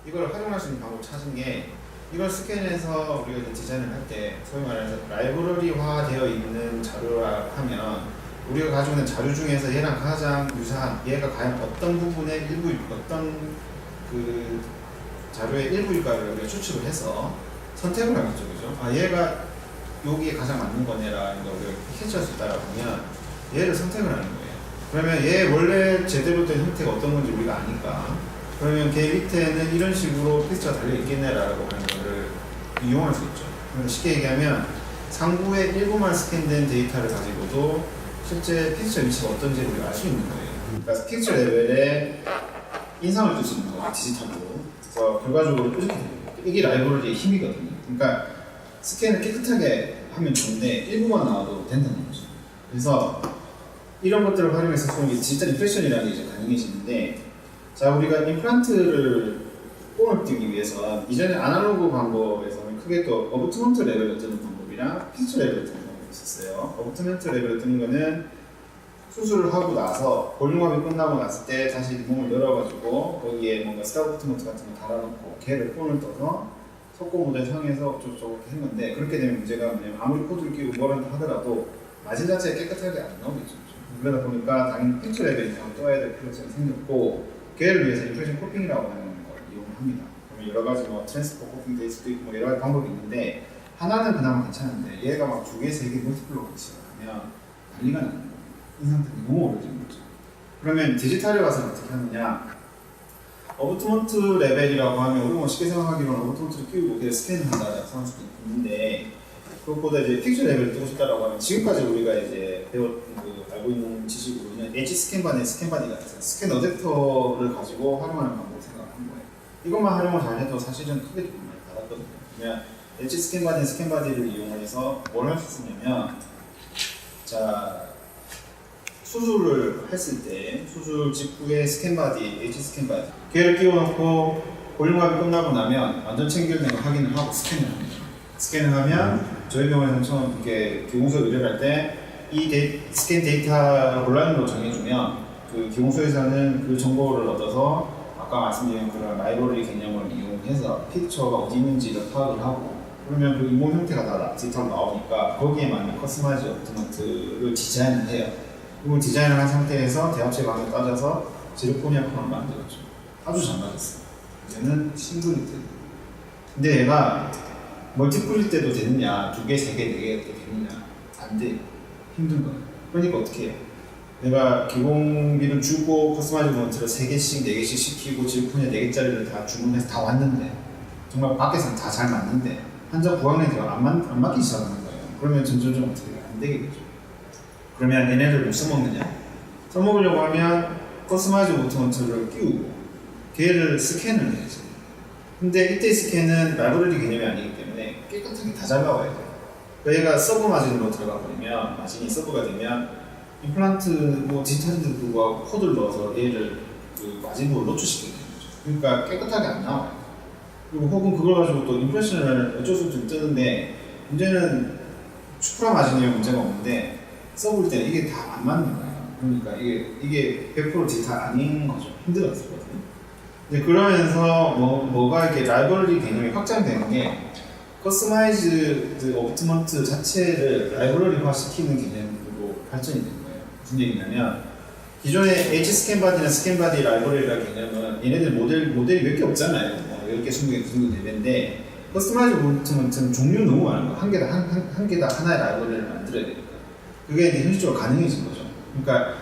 이걸 활용할 수 있는 방법 찾은 게 이걸 스캔해서 우리가 이제 디자인을 할 때 소위 말해서 라이브러리화 되어 있는 자료라 하면 우리가 가지고 있는 자료 중에서 얘랑 가장 유사한 얘가 과연 어떤 부분의 어떤 그 자료의 일부일까를 우리가 추측을 해서 선택을 하겠죠, 그죠? 아, 얘가 여기에 가장 맞는 거네라는 걸 우리가 캐치할 수 있다라고 하면 얘를 선택을 하는 거예요. 그러면 얘 원래 제대로 된 형태가 어떤 건지 우리가 아니까 그러면 걔 밑에는 이런 식으로 픽스가 달려있겠네라고 하는 거를 이용할 수 있죠. 그래서 쉽게 얘기하면 상부의 일부만 스캔된 데이터를 가지고도 실제 픽처 위치가 어떤지 우리가 알 수 있는 거예요. 그러니까 픽처 레벨에 인상을 줄 수 있는 거예요, 디지털로. 그래서 결과적으로 이렇게 됩니다. 이게 라이브러리의 힘이거든요. 그러니까 스캔을 깨끗하게 하면 좋은데 일부만 나와도 된다는 거죠. 그래서 이런 것들을 활용해서 소위 디지털 임프레션이라는 게 이제 가능해지는데, 자, 우리가 임플란트를 뽕을 띄기 위해서 이전에 아날로그 방법에서는 크게 또 어부트먼트 레벨을 뜨는 방법이랑 픽처 레벨을 뜨는 방법이 있었어요. 어부트먼트 레벨을 뜨는 거는 수술을 하고 나서 볼륨업이 끝나고 났을 때 다시 몸을 열어가지고 거기에 뭔가 스타우트먼트 같은 거 달아놓고 걔를 폰을 떠서 석고 모델 상에서 어쩌고저쩌고 이렇게 했는데, 그렇게 되면 문제가 뭐냐면 아무리 코드를 끼고 뭐라 하더라도 마진 자체가 깨끗하게 안 나오겠죠. 그러다 보니까 당연히 픽처 레벨이 떠야 될 필요성이 생겼고, 걔를 위해서 임프레션 코핑이라고 하는 걸 이용합니다. 그러면 여러 가지 뭐 트랜스포 코핑 될 수도 있고 뭐 여러 가지 방법이 있는데, 하나는 그나마 괜찮은데 얘가 막 두 개, 세 개 멀티플로 같이 하면 난리가 나는 거예요. 인상 때문에 너무 어려지는 거죠. 그러면 디지털에 와서 어떻게 하느냐? 어부트먼트 레벨이라고 하면 우리 뭐 쉽게 생각하기로는 어부트먼트를 끼우고 그냥 스캔을 한다라고 생각할 수도 있는데, 그것보다 이제 픽처 레벨을 뜨고 싶다라고 하면 지금까지 우리가 이제 알고 있는 지식으로는 엣지 스캔바디, 스캔바디 같은 스캔 어댑터를 가지고 활용하는 방법을 생각한 거예요. 이것만 활용을 잘해도 사실은 크게 도움을 많이 받았거든요. 그러면 엣지 스캔바디, 스캔바디를 이용해서 뭘 할 수 있냐면, 자, 수술을 했을 때 수술 직후에 스캔바디, 엣지 스캔바디 걔를 끼워놓고 볼륨업이 끝나고 나면 완전 체결된 거 확인을 하고 스캔을 합니다. 스캔을 하면 저희 병원에서는 처음 이렇게 기공소 의뢰를 할 때 이 스캔 데이터를 온라인으로 정해주면 그 기공소에서는 그 정보를 얻어서 아까 말씀드린 그런 라이브러리 개념을 이용해서 픽처가 어디 있는지를 파악을 하고, 그러면 그 인공 형태가 다 디지털로 나오니까 거기에 맞는 커스터마이즈 어부트먼트를 디자인을 해요. 그리고 디자인을 한 상태에서 대합체 방을 따져서 지르코니아 폰을 만들었죠. 아주 잘 맞았어요. 이제는 싱글일 때. 근데 얘가 멀티플일 때도 되느냐, 두 개, 세 개, 네 개도 되느냐, 안 돼. 힘든 거예요. 그러니까 어떻게 해요? 내가 기공비를 주고 커스터마이즈 몬트를 3개씩, 4개씩 시키고 지르코니아 4개짜리를 다 주문해서 다 왔는데, 정말 밖에서는 다 잘 맞는데 환자 부항내가 안 맞기 시작하는 거예요. 그러면 점점 어떻게 안 되게 되죠. 그러면 얘네들 못 써먹느냐? 써먹으려고 하면 커스터마이즈 오토먼트를 끼우고 걔를 스캔을 해야지. 근데 이때 스캔은 라이브러리 개념이 아니기 때문에 깨끗하게 다 잘 나와야 돼요. 그러니까 얘가 서브 마진으로 들어가 버리면, 마진이 서브가 되면 임플란트 뭐 디지털인데도 불구하고 코드를 넣어서 얘를 그 마진으로 노출시키게 되는 거죠. 그러니까 깨끗하게 안 나와요. 그리고 혹은 그걸 가지고 또 임프레션을 어쩔 수 없이 뜨는데, 문제는 슈프라 마진이면 문제가 없는데 써볼 때 이게 다 안 맞는 거예요. 그러니까 이게 100% 디지털 아닌 거죠. 힘들었거든요. 이제 그러면서 뭐가 이렇게 라이브러리 개념이 확장되는 게, 커스터마이즈 어부트먼트 자체를 라이브러리화 시키는 개념으로 발전이 된 거예요. 무슨 얘기냐면, 기존의 엣지 스캔바디나 스캔바디 라이브러리라는 개념은 얘네들 모델이 몇 개 없잖아요. 10개, 20개 그 정도 되는데, 커스터마이즈 어부트먼트는 종류 너무 많은 거예요. 한 개당 하나의 라이브러리를 만들어야 되니까. 그게 이제 현실적으로 가능해진 거죠. 그러니까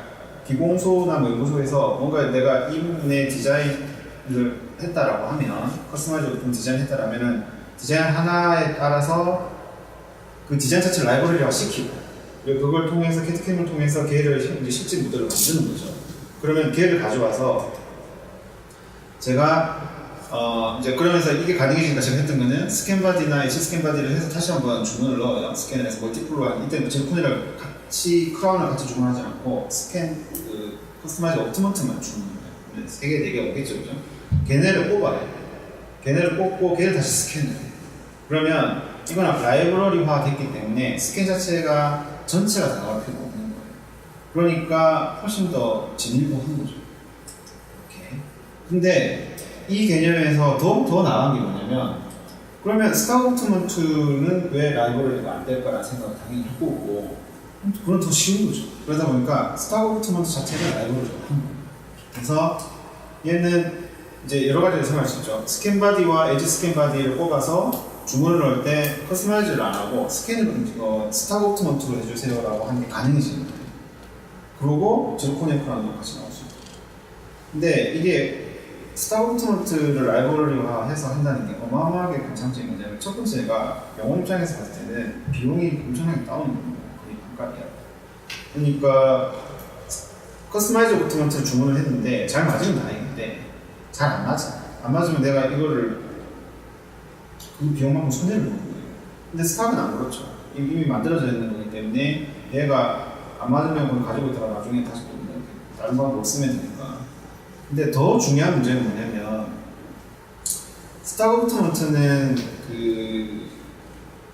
기공소나 뭐 연구소에서 뭔가 내가 이 부분의 디자인을 했다라고 하면, 커스터마이즈 어부트먼트 디자인을 했다라면은 디자인 하나에 따라서 그 디자인 자체를 라이브러리화 시키고, 그걸 통해서 캐트캠을 통해서 걔를 이제 실제 모델로 만드는 거죠. 그러면 걔를 가져와서 제가 이제 그러면서 이게 가능해지니까 제가 했던 거는 스캔바디나 엣지 스캔바디를 해서 다시 한번 주문을 넣어요. 스캔을 해서 멀티플로 한, 이때는 제르코니아를 같이 크라운을 같이 주문하지 않고 스캔 커스터마이즈 어부트먼트만 주문해요. 3개, 4개 오겠죠, 그죠? 걔네를 뽑아요. 걔네를 뽑고 걔를 다시 스캔을 해요. 그러면 이건 라이브러리화 됐기 때문에 스캔 자체가 전체가 다 나올 필요가 없는 거예요. 그러니까 훨씬 더 진일보한 거죠. 이렇게. 근데 이 개념에서 더 나은 게 뭐냐면, 그러면 스타고트먼트는 왜 라이브러리가 안 될까라는 생각을 당연히 하고 오고, 그건 더 쉬운 거죠. 그러다 보니까 스타고트먼트 자체가 라이브러리가 한 거예요. 그래서 얘는 이제 여러 가지로 생각할 수 있죠. 스캔바디와 에지 스캔바디를 뽑아서 주문을 넣을 때 커스터마이즈를 안 하고 스타고트먼트로 해주세요라고 하는 게 가능해지는 거예요. 그리고 제로코넥트라는 같이 나올 수 있죠. 근데 이게 스타고트먼트를 라이브러리화해서 한다는 게 어마어마하게 큰 장점이 뭐냐면, 첫 번째가 영어 입장에서 봤을 때는 비용이 엄청나게 다운이 됩니다. 거의 반값이야. 그러니까 커스터마이즈고트먼트를 주문을 했는데 잘 맞으면 다행인데 잘 안 맞아. 안 맞으면 내가 이거를 그 비용만큼 손해를 보는 거예요. 근데 스탁은 안 그렇죠. 이미 만들어져 있는 거기 때문에 얘가 안 맞으면 그걸 가지고 있다가 나중에 다시 또 다른 방법을 쓰면 되니까. 근데 더 중요한 문제는 뭐냐면, 스타고트먼트는 그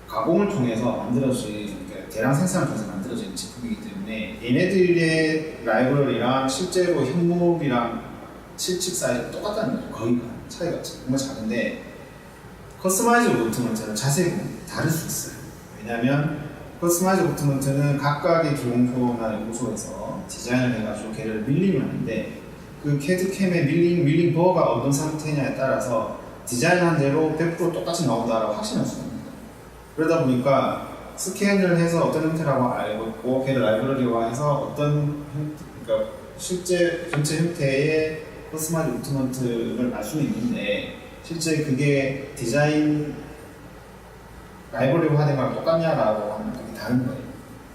가공을 통해서 만들어진, 그러니까 대량 생산을 통해서 만들어진 제품이기 때문에 얘네들의 라이브러리랑 실제로 현물이랑 실측 사이즈가 똑같다는 거죠. 거의 차이가 정말 작은데, 커스터마이즈고트먼트는 자세히 다를 수 있어요. 왜냐하면 커스터마이즈고트먼트는 각각의 기용표나 요소에서 디자인을 해가지고 걔를 밀림을 하는데, 그 CAD-CAM의 밀링 버가 어떤 상태냐에 따라서 디자인한 대로 100% 똑같이 나온다라고 확신할 수가 있습니다. 그러다 보니까 스캔을 해서 어떤 형태라고 알고 있고, 걔를 라이브러리화해서 어떤 그러니까 실제 전체 형태의 커스터마이즈고트먼트를 알 수는 있는데, 실제 그게 디자인 라이브러리화된 거랑 똑같냐라고 하면 되게 다른 거예요.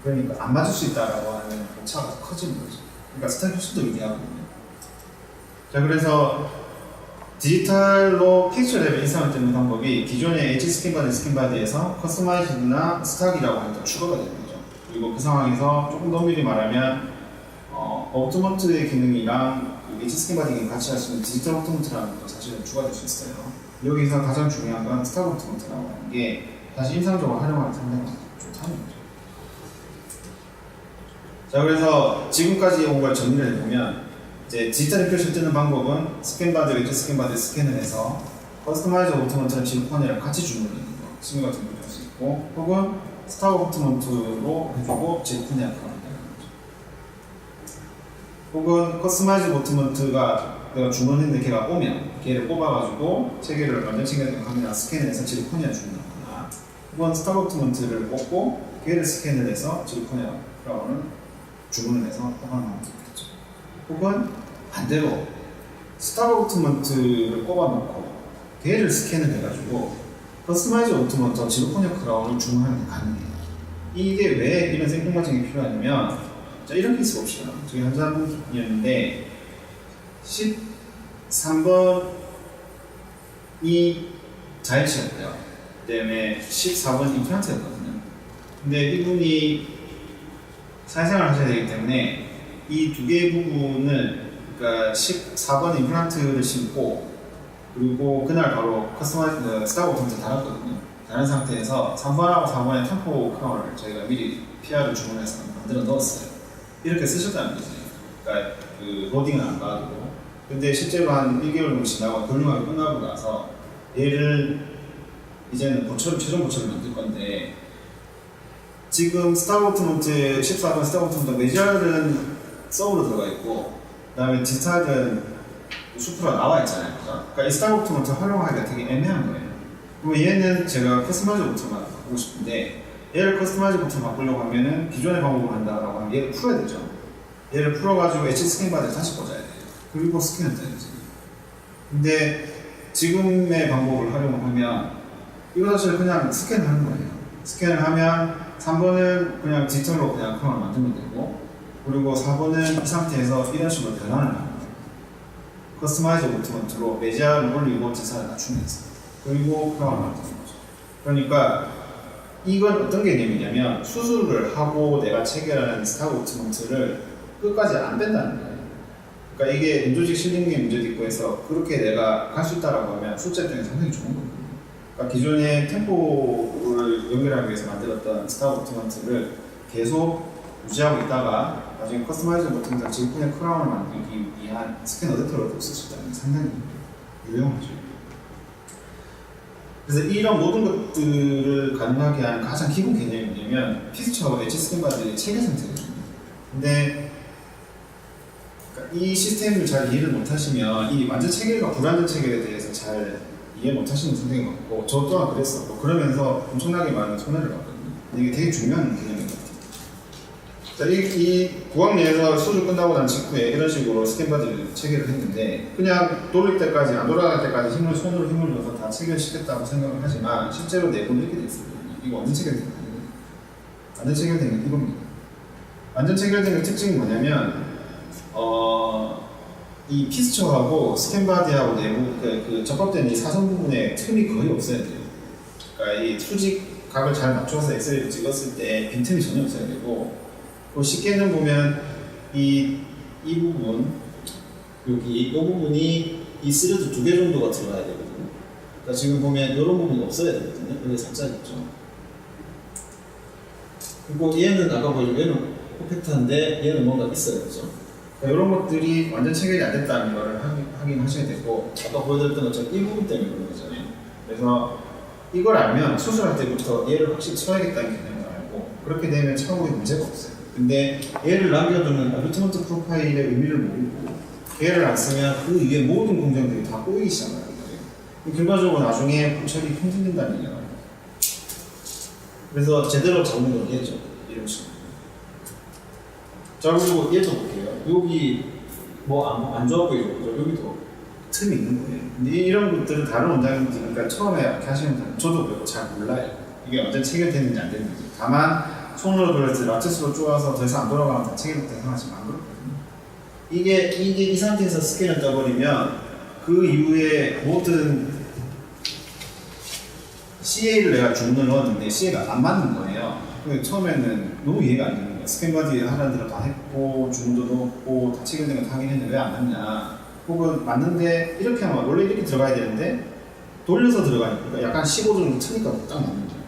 그러니까 안 맞을 수 있다라고 하는 오차가 커지는 거죠. 그러니까 스타일 훨씬 더 유리하거든요. 자, 그래서 디지털로 픽처 랩에 인상을 뜨는 방법이 기존의 엣지 스캔바디에서 커스터마이즈나 스탁이라고 하는 게 추가가 되는 거죠. 그리고 그 상황에서 조금 더 엄밀히 말하면 오토먼트의 기능이랑 엣지 스캔바디 기능 같이 할 수 있는 디지털 오토먼트라는 것도 사실은 추가될 수 있어요. 여기서 가장 중요한 건 스탁 오토먼트라고 하는 게 사실 인상적으로 활용하는 상당히 좋다는 거죠. 자, 그래서 지금까지 온 걸 정리를 해보면, 이제 디지털 임프레션 뜨는 방법은 스캔바디, 웨지 스캔바디 스캔을 해서 커스터마이즈 오토먼트랑 지르코니아랑 같이 주문을 하는 거, 스미 같은 걸 할 수 있고, 혹은 스타 오토먼트로 해주고 지르코니아랑 하는 거죠. 혹은 커스터마이즈 오토먼트가 내가 주문했는데 걔가 오면 걔를 뽑아가지고 체계를 완전 챙겨야 카메라 스캔해서 지르코니아 주문하거나, 혹은 스타 오토먼트를 뽑고 걔를 스캔을 해서 지르코니아 크라운을 주문을 해서 뽑아놓는 거죠. 혹은 반대로 스타 오토먼트를 꼽아놓고 걔를 스캔을 해가지고 커스터마이즈 오토먼트와 지르코니아 크라운을 주문하는 게 가능해요. 이게 왜 이런 생뚱 과정이 필요하냐면, 자, 이런 케이스 봅시다. 저기 한 사람이었는데 13번이 자일치였고요. 그 다음에 14번 임플란트였거든요. 근데 이분이 사회생활을 하셔야 되기 때문에 이 두 개의 부분을, 그러니까 14번 임플란트를 심고, 그리고 그날 바로 커스터마이즈 스타 오토먼트 달았거든요. 다른 상태에서 3번하고 4번의 템포 크라운을 저희가 미리 PR을 주문해서 만들어 넣었어요. 이렇게 쓰셨다는 거지. 그러니까 그 로딩은 안 가지고. 근데 실제로 한 1개월 정도 지나고 volume하게 끝나고 나서 얘를 이제는 최종 보초를 만들 건데, 지금 스타 오토먼트 14번 스타 오토먼트 메지얼은 서브로 들어가 있고, 그 다음에 디지털은 슈프가 나와 있잖아요. 그러니까 이 스타 오토먼트 활용하기가 되게 애매한 거예요. 그럼 얘는 제가 커스터마이즈 버튼만 바꾸고 싶은데, 얘를 커스터마이즈 버튼 바꾸려고 하면은 기존의 방법을 한다라고 하면 얘를 풀어야 되죠. 얘를 풀어가지고 엣지 스캔 바디를 다시 꽂아야 돼요. 그리고 스캔을 떠야 되죠. 근데 지금의 방법을 활용하면 이거 사실 그냥 스캔을 하는 거예요. 스캔을 하면 3번은 그냥 디지털로 그냥 크라운을 만들면 되고, 그리고 4번은 이 상태에서 이런 식으로 변환을 하는 거예요. 커스터마이즈 오토먼트로 메지아를 올리고 디자인을 낮추면서, 그리고 크라운을 만드는 거죠. 그러니까 이건 어떤 개념이냐면, 수술을 하고 내가 체결하는 스타 오토먼트를 끝까지 안 뺀다는 거예요. 그러니까 이게 인조직 실링의 문제도 있고 해서 그렇게 내가 갈 수 있다라고 하면 술자 입장에서 상당히 좋은 거거든요. 그러니까 기존의 템포를 연결하기 위해서 만들었던 스타 오토먼트를 계속 유지하고 있다가 나중에 커스터마이즈 오토먼트랑 지르코니아 크라운을 만들기 위한 스캔 어댑터를 쓸 수 있다는 게 상당히 유용하죠. 그래서 이런 모든 것들을 가능하게 하는 가장 기본 개념이 뭐냐면 피스처하고 엣지 스캔바디의 체계 상태거든요. 근데 이 시스템을 잘 이해를 못하시면 이 완전 체계가 불완전 체계에 대해서 잘 이해 못하시는 선생님 같고 저 또한 그랬었고 그러면서 엄청나게 많은 손해를 봤거든요. 이게 되게 중요한 개념인 것 같아요. 자, 이 9학년에서 수술 끝나고 난 직후에 이런 식으로 스캔바디를 체계를 했는데 그냥 돌릴 때까지 안 돌아갈 때까지 손으로 힘을 줘서 다 체결시켰다고 생각을 하지만 실제로 내부는 이렇게 돼 있습니다. 이거 완전 체결된 거예요. 완전 체결된 게 이겁니다. 완전 체결된 게 특징이 뭐냐면 이 피스처하고 스캔바디하고 내부 그 접합된 이 사선 부분에 틈이 거의 없어야 돼요. 그러니까 이 수직각을 잘 맞춰서 엑스레이를 찍었을 때 빈틈이 전혀 없어야 되고 쉽게는 보면 이 부분 여기 이 부분이 이 스레드 2개 정도가 들어가야 되거든요. 그러니까 지금 보면 이런 부분이 없어야 되거든요. 여기 살짝 있죠. 그리고 얘는 아까 보여준 얘는 퍼펙트한데 얘는 뭔가 있어야 되죠. 그러니까 이런 것들이 완전 체결이 안 됐다는 걸 확인하셔야 되고 아까 보여드렸던 것처럼 이 부분 때문에 그런 거잖아요. 그래서 이걸 알면 수술할 때부터 얘를 확실히 쳐야겠다는 개념을 알고 그렇게 되면 차후에 문제가 없어요. 근데 얘를 남겨두는 어뷰트먼트 프로파일의 의미를 모르고 얘를 안 쓰면 그 위에 모든 공정들이 다 꼬이기 시작하는 거예요. 결과적으로 나중에 분철이 힘들다는 얘기가 나와요. 그래서 제대로 잡는 건 얘죠. 이런 식으로. 자, 그리고 얘도 볼게요. 여기 뭐 안 좋아 보이죠? 여기도 틈이 있는 거예요. 근데 이런 것들은 다른 원장님들, 그러니까 처음에 이렇게 하시는 분들, 저도 그렇고 잘 몰라요. 이게 언제 체결됐는지 안 됐는지. 다만 손으로 돌려서 라켓으로 쪼아서 더 이상 안 돌아가면 다 체결됐다 생각하시면 안 그렇거든요. 이게 이 상태에서 스캔을 떠버리면 그 이후에 모든 CA를 내가 주문을 넣었는데 CA가 안 맞는 거예요. 처음에는 너무 이해가 안 되는 거예요. 스캔바디 하라는 대로 다 했고 주문도 넣었고 다 체결된 거 다 하긴 했는데 왜 안 맞냐. 혹은 맞는데 이렇게 하면 원래 이렇게 들어가야 되는데 돌려서 들어가니까 약간 15도 정도 트니까 딱 맞는 거예요.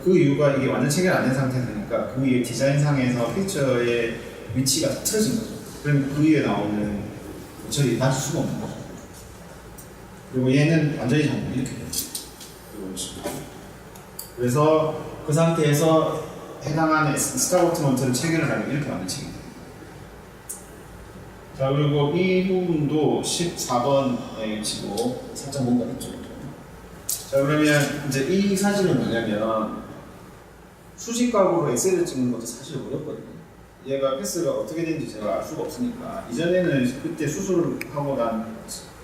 그 이유가 이게 완전 체결 안 된 상태니까 그 위에 디자인상에서 피처의 위치가 틀어진 거죠. 그럼 그 위에 나오는 저희 맞출 수가 없는 거죠. 그리고 얘는 완전히 잘못 이렇게 되죠. 그래서 그 상태에서 해당하는 스타버트먼트를 체결을 하면 이렇게 완전 체결돼요. 자, 그리고 이 부분도 14번에 위치고 살짝 뭔가 있죠. 자, 그러면 이제 이 사진은 뭐냐면 수직각으로 엑셀을 찍는 것도 사실 어렵거든요. 얘가 패스가 어떻게 되는지 제가 알 수가 없으니까 이전에는 그때 수술을 하고 난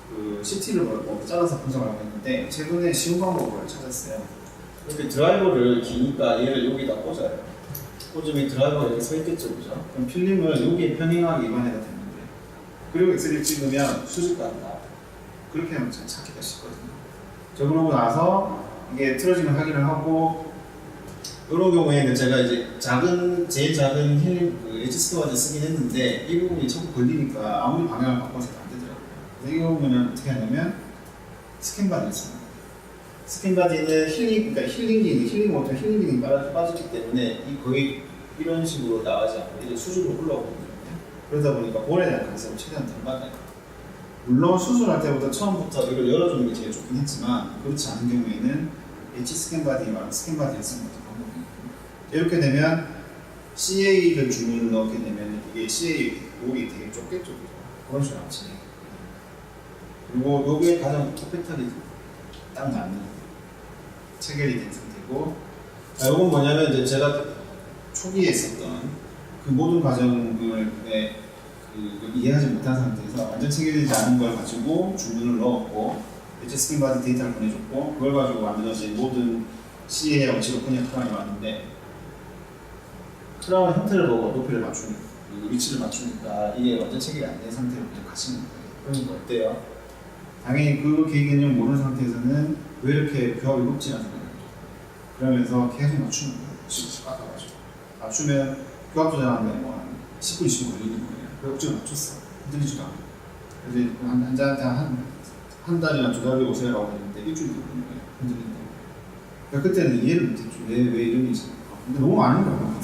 그 CT를 잘라서 분석하고 했는데 최근에 쉬운 방법을 찾았어요. 이렇게 드라이버를 기니까 얘를 여기다 꽂아요. 꽂으면 드라이버가 이렇게 서 있겠죠, 그죠? 그럼 필름을 여기에 편행하기만 해도 되는데 그리고 엑셀을 찍으면 수직각이 나와요. 그렇게 하면 잘 찾기가 쉽거든요. 자, 그러고 나서 이게 틀어지는 확인을 하고 이런 경우에는 제가 이제 제일 작은 그 엣지 스퀘어를 쓰긴 했는데 이 부분이 자꾸 걸리니까 아무리 방향을 바꿔서 안 되더라고요. 그래서 이 부분은 어떻게 하냐면 스캔바디를 씁니다. 스캔바디는 그러니까 힐링 모터 힐링이 빠지기 때문에 이 거의 이런 식으로 나가지 않고 이제 수직으로 올라오거든요. 그러다 보니까 볼에 대한 가능성을 최대한 덜받아요. 물론 수술할 때부터 처음부터 이걸 열어주는 게 제일 좋긴 했지만 그렇지 않은 경우에는 엣지 스캔바디와 스캔바디를 쓰는 것도 방법이에요. 이렇게 되면 CA를 주문을 넣게 되면 이게 CA 목이 되게 좁겠죠. 그런 식으로 안 치네요. 그리고 요게 가장 퍼펙트하게 딱 맞는 체결이 된 상태고, 자, 요건 뭐냐면 이제 제가 초기에 했었던 그 모든 과정을 이해하지 못한 상태에서 완전 체결되지 않은 걸 가지고 주문을 넣었고 엣지 스캔바디 데이터를 보내줬고 그걸 가지고 만들어진 모든 CA의 원칙을 그냥 크라운이 왔는데 크라운 형태를 보고 높이를 맞추니까 위치를 맞추니까 이게 완전 체결이 안 된 상태로 그냥 가시는 거예요. 그러니까 어때요? 당연히 그 개념 모르는 상태에서는 왜 이렇게 벽이 높지 않은 거예요. 그러면서 계속 맞추는 거예요. 지금 깎아가지고 맞추면 교합 조절하는데 뭐 한 10분, 20분 걸리는 거예요. 그래서 억지로 맞췄어. 흔들리지도 않고. 그래서 환자한테 한 달이나 두 달이 오세요라고 했는데 일주일도 걸리는 거예요. 흔들린다고. 그러니까 그때는 이해를 못했죠. 왜 이러는지. 근데 너무 많은 거예요.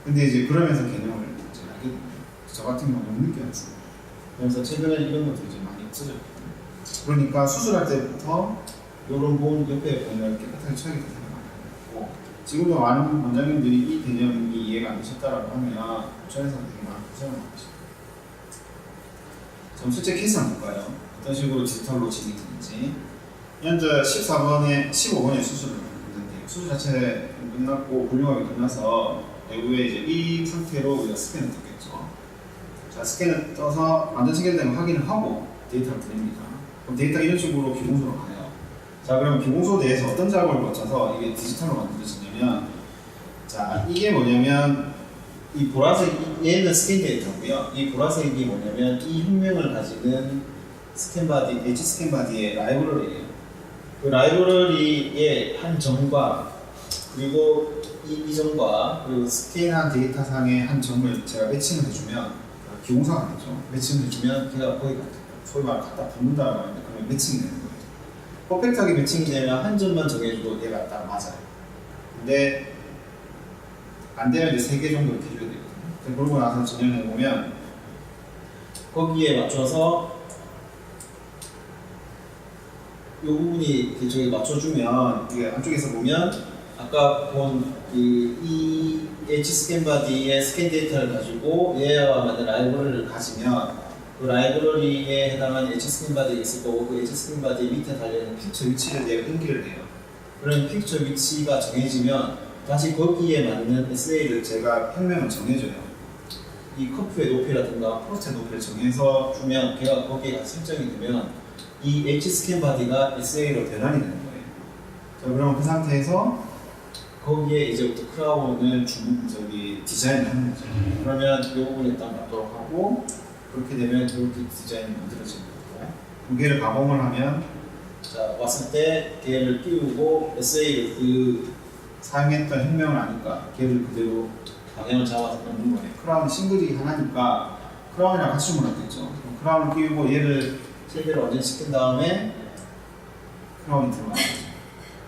근데 이제 그러면서 개념을 이제 알게 됩니다. 저 같은 경우는 못 느껴졌어요. 그래서 최근에 이런 것들이 이제 많이 없어졌거든요. 그러니까 수술할 때부터 이런 부분 옆에 보면 깨끗하게 처리가 되는 거고, 지금도 많은 원장님들이 이 개념이 이해가 안 되셨다라고 하면 전에서 되게 많은 고생을 하십니다. 그럼 실제 케이스 한번 볼까요? 어떤 식으로 디지털로 진행되는지. 현재 14번에 15번에 수술을 했는데, 수술 자체 끝났고 훌륭하게 끝나서 내부에 이제 이 상태로 우리가 스캔을 떴겠죠. 자, 스캔을 떠서 완전 체결된 걸 확인을 하고 데이터를 드립니다. 그럼 데이터가 이런 식으로 기공소로 가요. 자, 그럼 기공소 내에서 어떤 작업을 거쳐서 이게 디지털로 만들어지냐면, 자, 이게 뭐냐면 이 보라색, 얘는 스캔 데이터고요. 이 보라색이 뭐냐면 이 흉명을 가지는 스캔바디, H 스캔바디의 라이브러리예요. 그 라이브러리의 한 점과 그리고 이 점과 그리고 스캔한 데이터 상의 한 점을 제가 매칭을 해주면, 기공사가 되죠. 매칭을 해주면 걔가 거의 소위 말해 갖다 붙는다라고 하는데, 그러면 매칭이 되는 거예요. 퍼펙트하게 매칭이 되면 한 점만 정해주고 얘가 딱 맞아요. 근데 안 되면 이제 3개 정도 이렇게 해줘야 되거든요. 그러고 나서 진행해보면 거기에 맞춰서 이 부분이 저기 맞춰주면, 이게 안쪽에서 보면 아까 본 이 H 스캔 바디의 스캔 데이터를 가지고 얘와 맞는 라이브러리를 가지면 그 라이브러리에 해당하는 H 스캔 바디가 있을 거고, 그 H 스캔 바디 밑에 달려있는 픽처 위치를 내가 인기를 해요. 그런 픽처 위치가 정해지면 다시 거기에 맞는 SA를 제가 평면을 정해줘요. 이 커프의 높이라든가 프로스트의 높이를 정해서 주면 걔가 거기에 설정이 되면 이 H 스캔 바디가 SA로 변환이 되는 거예요. 자, 그럼 그 상태에서 거기에 이제부터 크라운을 디자인을 하는 거죠. 그러면 이 부분에 딱 맞도록 하고, 그렇게 되면 이렇게 디자인이 만들어지는 거고, 두 개를 가공을 하면, 자, 왔을 때 걔를 띄우고 SA를 그 사용했던 혁명을 아니까 걔를 그대로 방향을 잡아서 넣는 거예요. 크라운 싱글이 하나니까 크라운이랑 같이 몰았겠죠. 크라운을 끼우고 얘를 3개를 완전시킨 다음에 크라운이 들어가는 거죠.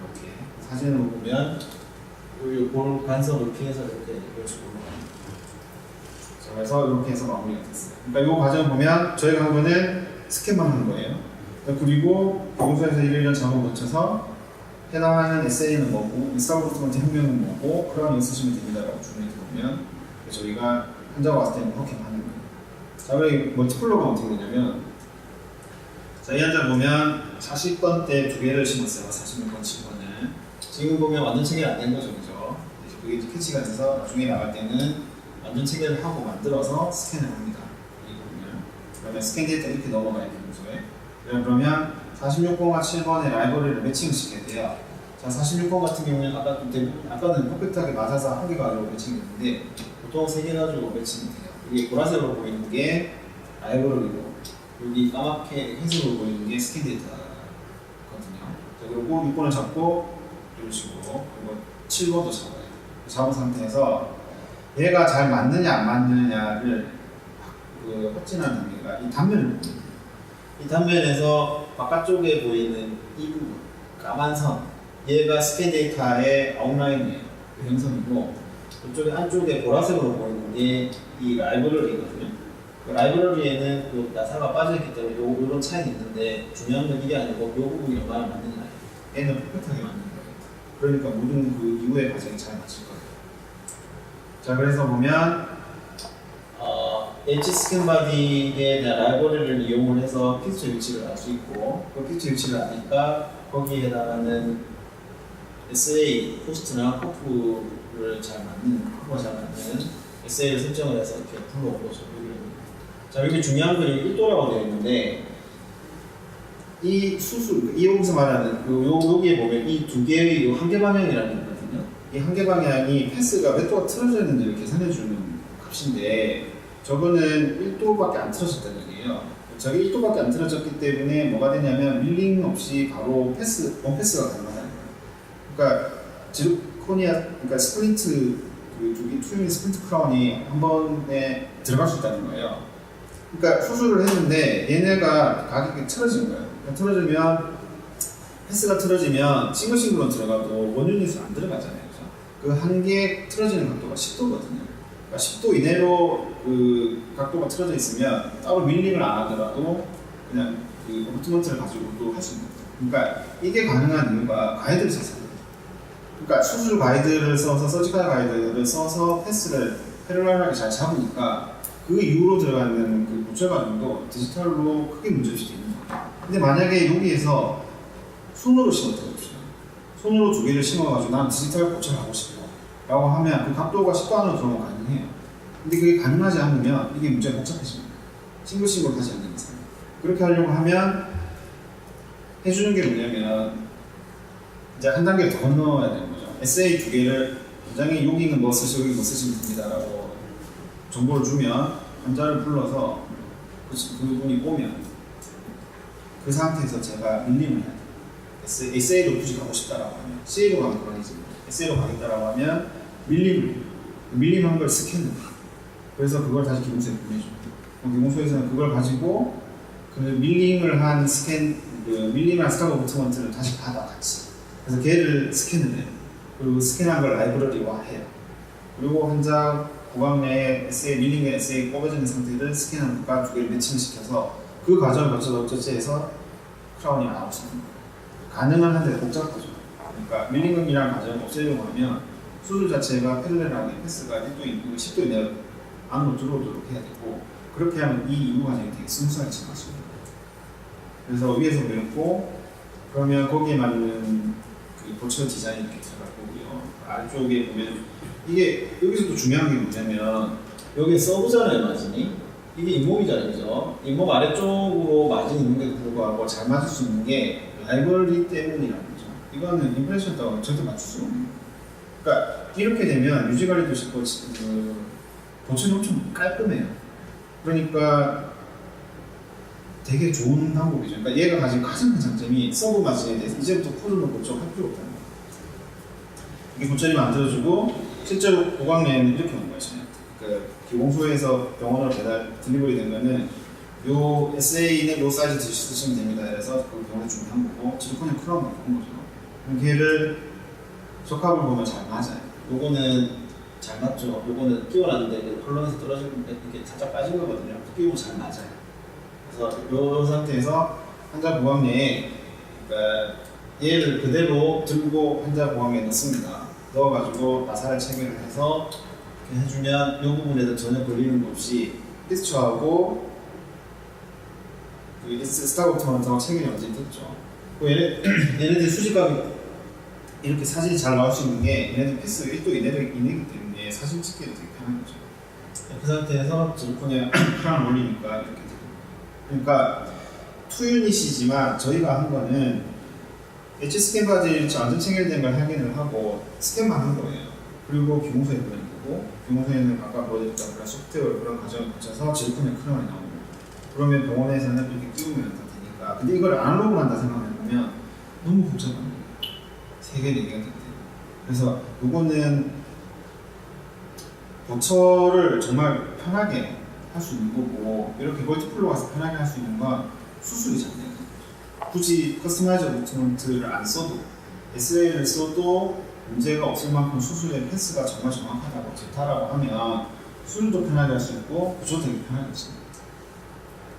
이렇게 사진으로 보면 볼 간섭을 피해서 이렇게 식으로 갑니다. 그래서 이렇게 해서 마무리가 됐어요. 그러니까 이 과정을 보면 저희가 한 거는 스캔만 하는 거예요. 그리고 공소에서 이런 작업을 거쳐서 해당하는 SA는 뭐고, 일사부터 혁명은 뭐고, 크라운이 쓰시면 됩니다라고 주문이 들어오면 저희가 환자가 왔을 때는 그렇게 하는 거예요. 자, 그럼 멀티플로가 어떻게 되냐면, 자, 이 환자 보면 40번 때 2개를 심었어요. 46번, 7번을. 지금 보면 완전 체결 안 된 거죠, 그죠? 그게 이제 캐치가 돼서 나중에 나갈 때는 완전 체결을 하고 만들어서 스캔을 합니다. 이 부분을. 그러면 스캔 데이터 이렇게 넘어가요, 기본소에. 그러면 46번과 7번의 라이브러리를 매칭을 시켜야 돼요. 자, 46번 같은 경우는 아까는 퍼펙트하게 맞아서 한 개가 가지고 매칭이 됐는데, 보통 3개 가지고 매칭이 돼요. 이게 보라색으로 보이는 게 라이브러리고, 여기 까맣게 흰색으로 보이는 게 스캔 데이터거든요. 자, 그리고 6번을 잡고 이런 식으로, 그리고 7번도 잡아요. 잡은 상태에서 얘가 잘 맞느냐 안 맞느냐를 확진하는 단계가 이 단면을 봅니다. 이 단면에서 바깥쪽에 보이는 이 부분, 까만 선, 얘가 스캔 데이터의 아웃라인이에요. 그 형성이고, 그쪽에 안쪽에 보라색으로 보이는 게 이 라이브러리거든요. 그 라이브러리에는 그 나사가 빠져있기 때문에 이런 차이는 있는데, 중요한 건 이게 아니고 이 부분이 얼마나 맞느냐. 얘는 퍼펙트하게 맞는 거예요. 그러니까 모든 그 이후의 과정이 잘 맞을 거예요. 자, 그래서 보면 H 스캔 바디에 대한 라이브러리를 이용을 해서 픽처 위치를 알 수 있고, 그 픽처 위치를 아니까 거기에 해당하는 SA 포스트나 커프를 잘 맞는, 커프가 잘 맞는 SA를 설정을 해서 이렇게 불러온 거죠. 자, 여기 중요한 건 1도라고 되어 있는데, 이 수술, 여기서 말하는 여기에 보면 이 2개의 한계 방향이라는 게 있거든요. 이 한계 방향이 패스가 몇 도가 틀어져 있는지를 계산해주는 값인데, 저거는 1도밖에 안 틀어졌다는 얘기예요. 저게 1도밖에 안 틀어졌기 때문에 뭐가 되냐면 밀링 없이 바로 원패스가 가능하다는 거예요. 그러니까 지르코니아, 그러니까 스플리트, 투유니 스플리트 크라운이 한 번에 들어갈 수 있다는 거예요. 그러니까 수술을 했는데 얘네가 가격이 틀어진 거예요. 틀어지면, 패스가 틀어지면 싱글싱글로 들어가도 원유닛은 안 들어가잖아요. 그렇죠? 그 한 개 틀어지는 각도가 10도거든요. 그러니까 10도 이내로 그 각도가 틀어져 있으면 따로 밀링을 안 하더라도 그냥 그 오브트먼트를 가지고도 할 수 있는 거예요. 그러니까 이게 가능한 이유가 가이드를 써서 그러니까 수술 가이드를 써서 서지컬 가이드를 써서 패스를 패러럴하게 잘 잡으니까 그 이후로 들어가는 그 고철 과정도 디지털로 크게 문제없이 되는 거예요. 근데 만약에 여기에서 손으로 심었다고 봅시다. 손으로 두 개를 심어가지고 난 디지털 고철하고 싶어 라고 하면 그 각도가 10도 안으로 들어오면 가능해요. 근데 그게 가능하지 않으면 이게 문제가 복잡해집니다. 싱글싱글 하지 않는 이상. 그렇게 하려고 하면 해주는 게 뭐냐면 이제 한 단계를 더 건너야 되는 거죠. SA 두 개를 원장이 여기는 뭐 쓰시고 여기 뭐 쓰시면 됩니다 라고 정보를 주면 환자를 불러서 그분이 오면 그 상태에서 제가 밀림을 해야 돼요. SA로 굳이 가고 싶다라고 하면 CA로 가면 그러니지 SA로 가겠다라고 하면 밀림한 걸 스캔을 그래서 그걸 다시 기공소에 보내줘. 기공소에서는 그걸 가지고 그 밀링을 한 스캔 그 밀림한 스타크 오브트먼트를 다시 받아 같이 그래서 걔를 스캔을 해요. 그리고 스캔한 걸 라이브러리화해요. 그리고 환자 구강 내에 SA 밀링의 SA 꼽아지는 상태를 스캔한 것과 두 개를 매칭시켜서 그 과정을 거쳐서 어쩌지해서 크라운이 나오시는 거예요. 가능은 한데 복잡하죠. 그러니까 밀링이라는 과정을 없애려고 하면 수술 자체가 패러럴하게 패스가 1도 있고 10도 이내 안으로 들어오도록 해야 되고 그렇게 하면 이 이후 과정이 되게 스무스하게 지나갈 수 있는 거예요. 그래서 위에서 그렸고 그러면 거기에 맞는 그 보철 디자인이 이렇게 들어갈 거고요. 아래쪽에 보면 이게 여기서도 중요한 게 뭐냐면 여기 서브잖아요, 마진이. 이게 잇몸이잖아요, 그죠? 잇몸 아래쪽으로 마진이 있는데도 불구하고 잘 맞을 수 있는 게 라이벌리 때문이라는 거죠. 이거는 임프레션 따고 절대 맞출 수 없는 거예요. 그러니까 이렇게 되면 유지 관리도 쉽고 그 보철이 엄청 깔끔해요. 그러니까 되게 좋은 방법이죠. 그러니까 얘가 가진 가장 큰 장점이 서브 마진에 대해서 이제부터 풀을 고쳐 할 필요 없다는 거예요. 이게 고철이 만들어주고 실제로 고강내에는 이렇게 오는 거예요. 그 기공소에서 병원으로 배달 딜리버리 된 거는 요 SA는 요 사이즈 쓰시면 됩니다. 그래서 그 병원에 준비한 거고 실리콘이 크라운을 본 거죠. 그럼 걔를 적합을 보면 잘 맞아요. 요거는 잘 맞죠. 요거는 끼워놨는데 컬러에서 떨어지는데 이렇게 살짝 빠진 거거든요. 끼우면 잘 맞아요. 그래서 요 상태에서 환자 보강내에 그러니까 얘를 그대로 들고 환자 보강내에 넣습니다. 넣어가지고 나사를 체결을 해서 이렇게 해주면 이 부분에도 전혀 걸리는 거 없이 피스처하고 그 스타크 오브트먼트하고 체결이 완전히 됐죠. 얘네들 수직각이 이렇게 사진이 잘 나올 수 있는 게 얘네들 피스가 1도 이내기 때문에 사진 찍기도 되게 편한 거죠. 그 상태에서 질콘에 크라운 올리니까 이렇게 되고 그러니까 투유닛이지만 저희가 한 거는 엣지 스캔까지 완전 체결된 걸 확인을 하고 스캔만 한 거예요. 그리고 기공소에 보내는 거고 기공소에는 아까 보여드렸던 그런 소프트웨어 그런 과정을 거쳐서 질콘에 크라운이 나오는 거예요. 그러면 병원에서는 이렇게 끼우면 다 되니까 근데 이걸 아날로그로 한다 생각해보면 너무 복잡한 거예요. 3개, 4개가 됐대요. 그래서 요거는 보철을 정말 편하게 할 수 있는 거고 이렇게 멀티플로 가서 편하게 할 수 있는 건 수술이 잘 돼요. 굳이 커스터마이즈 오브트먼트를 안 써도 SA를 써도 문제가 없을 만큼 수술의 패스가 정말 정확하다고 좋다라고 하면 수술도 편하게 할 수 있고 구조도 되게 편하게 할 수 있습니다.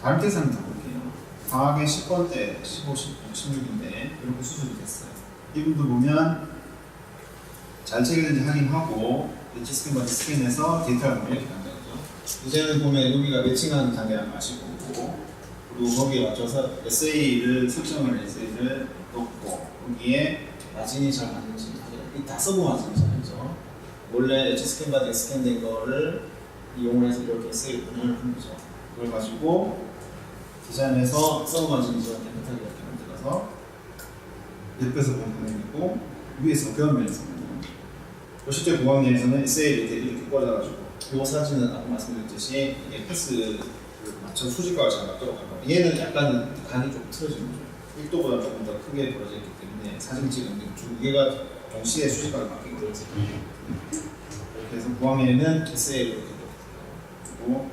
다른 케이스는 다 볼게요. 과학의 10번대, 15, 16인데 이렇게 수술이 됐어요. 이분도 보면 잘 체결된지 확인하고 엣지 스캔 바디 스캔해서 데이터를 보면 이렇게 간다 거죠. 이제는 보면 여기가 매칭하는 단계랑 마시고 그리고 거기에 맞춰서 SA를 설정을 SA를 넣고 거기에 마진이 잘 맞는지 이 다 서브 마진이잖아요. 원래 엣지 스캔 바디 스캔된 거를 이용을 해서 이렇게 SA를 분할을 한 거죠. 그걸 가지고 디자인해서 서브 마진이죠. 깨끗하게 이렇게 만들어서 옆에서 보면 보내고 위에서 벽면에서 보면 실제 보강내에서는 SA를 이렇게 꽂아가지고 이 사진은 아까 말씀드렸듯이 이게 패스를 맞춰 수직각을 잘 맞도록 할 거예요. 얘는 약간 간이 좀 틀어진 거죠. 1도보다 조금 더 크게 벌어져 있기 때문에 사진 찍은데 두 개가 동시에 수직각을 맞게 그려져 있거든요. 이렇게 해서 보강내에는 SA를 이렇게 그리고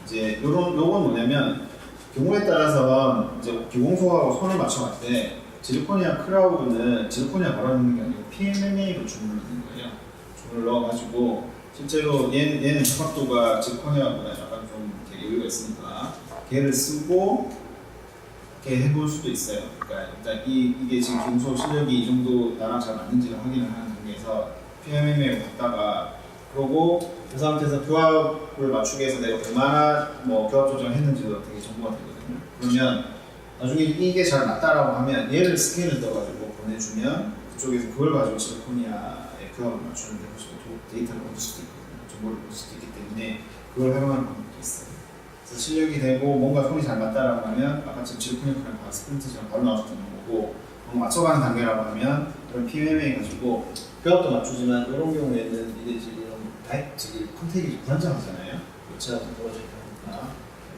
이제 요건 뭐냐면 경우에 따라서 이제 기공소하고 손을 맞춰갈 때 지르코니아 크라우드는 지르코니아 바라는 게 아니고 PMMA로 주문을 넣는 거예요. 주문을 넣어가지고 실제로 얘는 적합도가 지르코니아보다 약간 좀 되게 여유가 있으니까 걔를 쓰고 해볼 수도 있어요. 그러니까 일단 이게 지금 기무소 실력이 이 정도 나랑 잘 맞는지를 확인을 하는 단계에서 PMM에 갔다가 그러고 그 상태에서 교합을 맞추기 위해서 내가 얼마나 뭐 교합 조정을 했는지도 되게 정보가 되거든요. 그러면 나중에 이게 잘 맞다라고 하면 얘를 스캔을 떠가지고 보내주면 그쪽에서 그걸 가지고 실리코니아의 교합을 맞추는 데 훨씬 데이터를 얻을 수도 있거든요. 정보를 얻을 수도 있기 때문에 그걸 활용하는 방법도 있어요. 그래서 실력이 되고 뭔가 손이 잘 맞다라고 하면 아까 지금 실리코니아랑 바로 스프린트처럼 바로 나왔던 거고 맞춰가는 단계라고 하면 그런 PMMA 가지고 교합도 맞추지만 이런 경우에는 이게 지금 컨택이 불안정하잖아요. 교체가 좀 떨어져 있다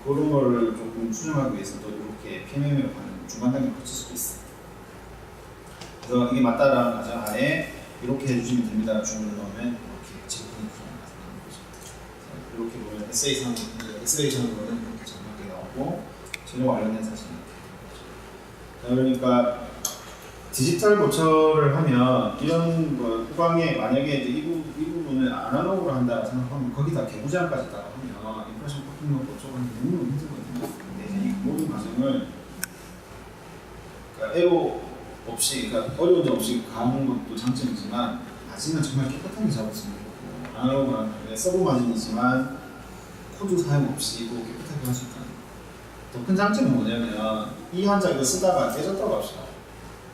그런 거를 조금 수정하기 위해서도 이렇게 PMMA로 가는 중간 단계를 거칠 수도 있어요. 그래서 이게 맞다라는 가정하에 이렇게 해주시면 됩니다. 주문을 넣으면 이렇게 실리코니아가 나타나는 거죠. 이렇게 보면 엑스레이션으로는 이렇게 정확하게 나오고 재료 관련된 사진이 이렇게 나오죠. 그러니까 디지털 고철을 하면 이런 뭐 후광에 만약에 이제 이 부분을 아날로그로 한다 생각하면 거기다 개구제한까지 있다고 하면 인프레션 커팅 고철하는 게 너무 힘들거든요. 근데 이제 이 모든 과정을 그러니까 에러 없이, 그러니까 어려운 점 없이 가는 것도 장점이지만 마진은 정말 깨끗하게 잡을 수 있는 거고 아날로그는 서브 마진이지만 코드 사용 없이 또 깨끗하게 할 수 있다는 거. 더 큰 장점은 뭐냐면 이 한 장을 쓰다가 깨졌다고 합시다.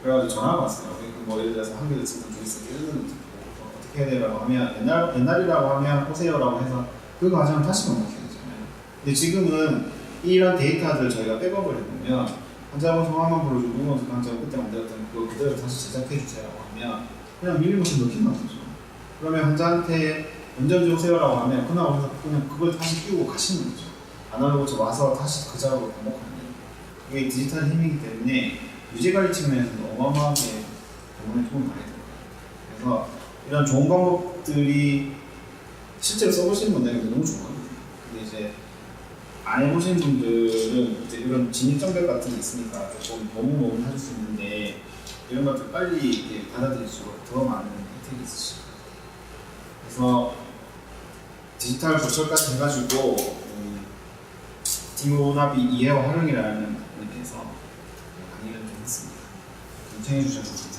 그래가지고 전화가 왔어요. 뭐 예를 들어서 한 개를 쓰던 둘이 쓰기 깨졌는지 어떻게 해야 되라고 하면 옛날이라고 하면 오세요라고 해서 그 과정을 다시 반복해야 되잖아요. 근데 지금은 이런 데이터들을 저희가 백업을 해보면 환자분 성함만 불러주고 누구한테 환자분 그때 만들었던 그거 그대로 다시 제작해 주세요라고 하면 그냥 밀리머신 넣긴다는 거죠. 그러면 환자한테 언제 오세요라고 하면 그날 와서 그냥 그걸 다시 끼우고 가시는 거죠. 아날로그로 와서 다시 그 작업을 반복하는 거예요. 이게 디지털 힘이기 때문에 유지관리 측면에서도 어마어마하게 병원에 도움이 많이 돼요. 그래서 이런 좋은 방법들이 실제로 써보시는 분들에게 너무 좋거든요. 근데 이제 안 해보신 분들은 이제 이런 진입장벽 같은 게 있으니까 조금 너무 하실 수 있는데 이런 것들 빨리 받아들일수록 더 많은 혜택이 있으실 거예요. 그래서 디지털 고철까지 해가지고 디모나비 이해와 활용이라는 부분에 대해서 강의를 좀 했습니다. 청해주셔서 감사합니다.